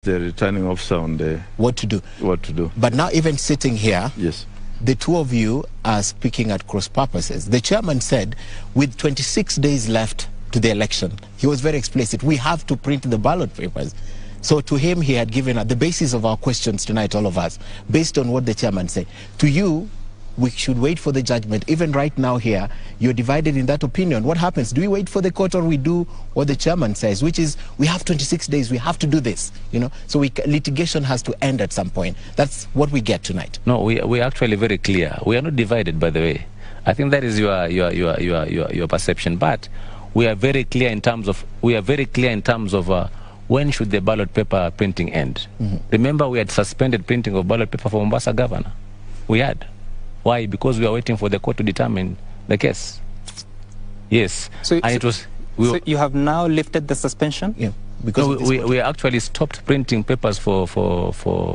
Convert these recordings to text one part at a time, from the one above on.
the returning officer on the what to do. But now, even sitting here, yes, the two of you are speaking at cross purposes. The chairman said, with 26 days left to the election, he was very explicit, we have to print the ballot papers. So to him, he had given the basis of our questions tonight, all of us, based on what the chairman said. To you, we should wait for the judgment. Even right now here, you're divided in that opinion. What happens? Do we wait for the court, or we do what the chairman says, which is we have 26 days, we have to do this, you know? So litigation has to end at some point. That's what we get tonight. No, we're actually very clear. We are not divided, by the way. I think that is your perception. But we are very clear in terms of when should the ballot paper printing end. Remember, we had suspended printing of ballot paper for Mombasa governor. We had. Why? Because we are waiting for the court to determine the case. Yes. So you have now lifted the suspension? Yeah. Because we actually stopped printing papers for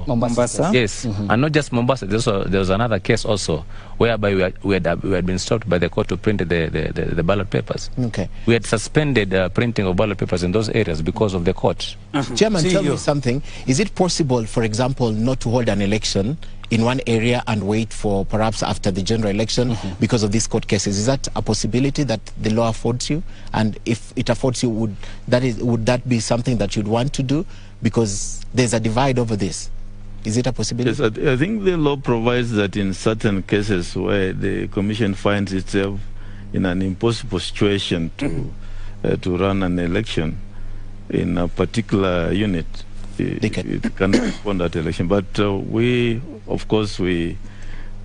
Mombasa. Yes, and not just Mombasa. There was another case also whereby we had been stopped by the court to print the ballot papers. Okay. We had suspended printing of ballot papers in those areas because of the court. Chairman, tell me something. Is it possible, for example, not to hold an election in one area and wait for perhaps after the general election because of these court cases? Is that a possibility that the law affords you? And if it affords you, would that be something that you'd want to do? Because there's a divide over this. Is it a possibility? Yes, I think the law provides that in certain cases where the commission finds itself in an impossible situation to run an election in a particular unit, it can respond that election. But we, of course, we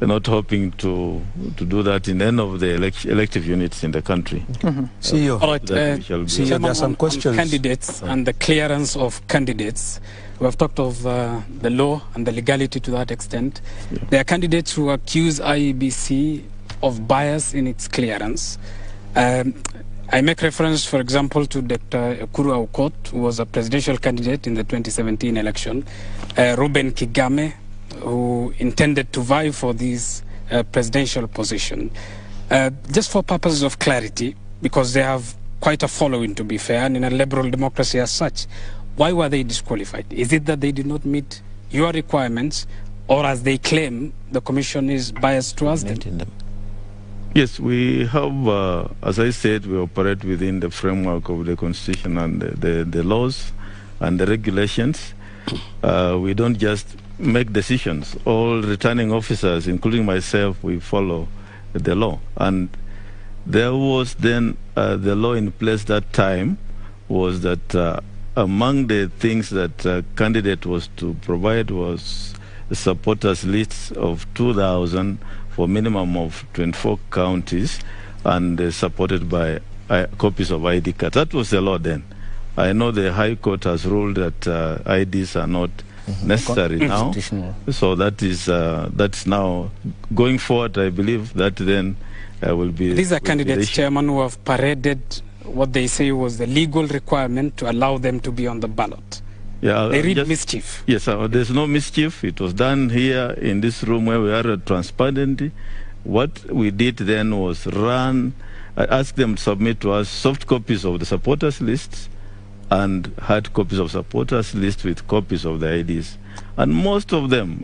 are not hoping to do that in any of the elective units in the country. CEO, All right, CEO, there are some questions. Candidates and the clearance of candidates. We have talked of the law and the legality to that extent. Yeah. There are candidates who accuse IEBC of bias in its clearance. I make reference, for example, to Dr. Ekuru Aukot, who was a presidential candidate in the 2017 election, Reuben Kigame, who intended to vie for this presidential position. Just for purposes of clarity, because they have quite a following, to be fair, and in a liberal democracy as such, why were they disqualified? Is it that they did not meet your requirements, or as they claim, the commission is biased towards them? Yes, we have, as I said, we operate within the framework of the Constitution and the laws and the regulations. We don't just make decisions. All returning officers, including myself, we follow the law. And there was then the law in place that time was that among the things that a candidate was to provide was supporters lists of 2,000 for minimum of 24 counties and supported by copies of ID cards. That was the law then. I know the High Court has ruled that IDs are not necessary now. So that's now going forward. I believe that then will be. These are candidates, Chairman, who have paraded what they say was the legal requirement to allow them to be on the ballot. Yeah, they read mischief. Yes, there's no mischief. It was done here in this room where we are transparently. What we did then was ask them to submit to us soft copies of the supporters lists and hard copies of supporters lists with copies of the IDs. And most of them,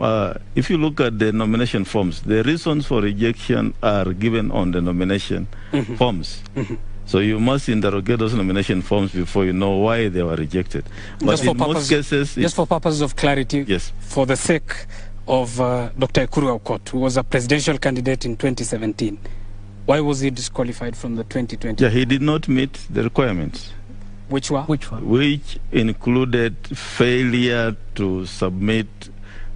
if you look at the nomination forms, the reasons for rejection are given on the nomination forms. So you must interrogate those nomination forms before you know why they were rejected. But in most cases... Just for purposes of clarity, yes, for the sake of Dr. Ekuru Aukot, who was a presidential candidate in 2017, why was he disqualified from the 2020? Yeah, he did not meet the requirements. Which one? Which included failure to submit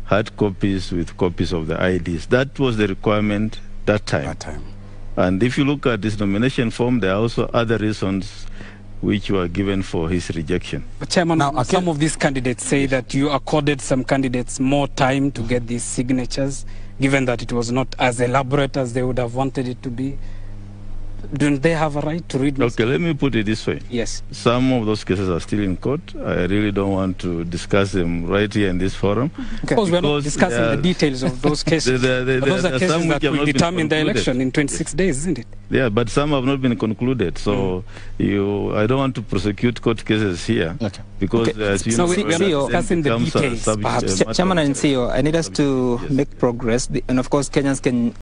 hard copies with copies of the IDs. That was the requirement that time. And if you look at this nomination form, there are also other reasons which were given for his rejection. But Chairman, now, some of these candidates say that you accorded some candidates more time to get these signatures, given that it was not as elaborate as they would have wanted it to be. don't they have a right to read? Okay, let me put it this way. Yes. Some of those cases are still in court. I really don't want to discuss them right here in this forum. Okay. Of course, we're not discussing the details of those cases. Those are cases that will determine the election in 26 days, isn't it? Yeah, but some have not been concluded. So I don't want to prosecute court cases here. Okay. Because as you know, we are not discussing the details. Chairman and CEO, I need us to make progress. And of course, Kenyans can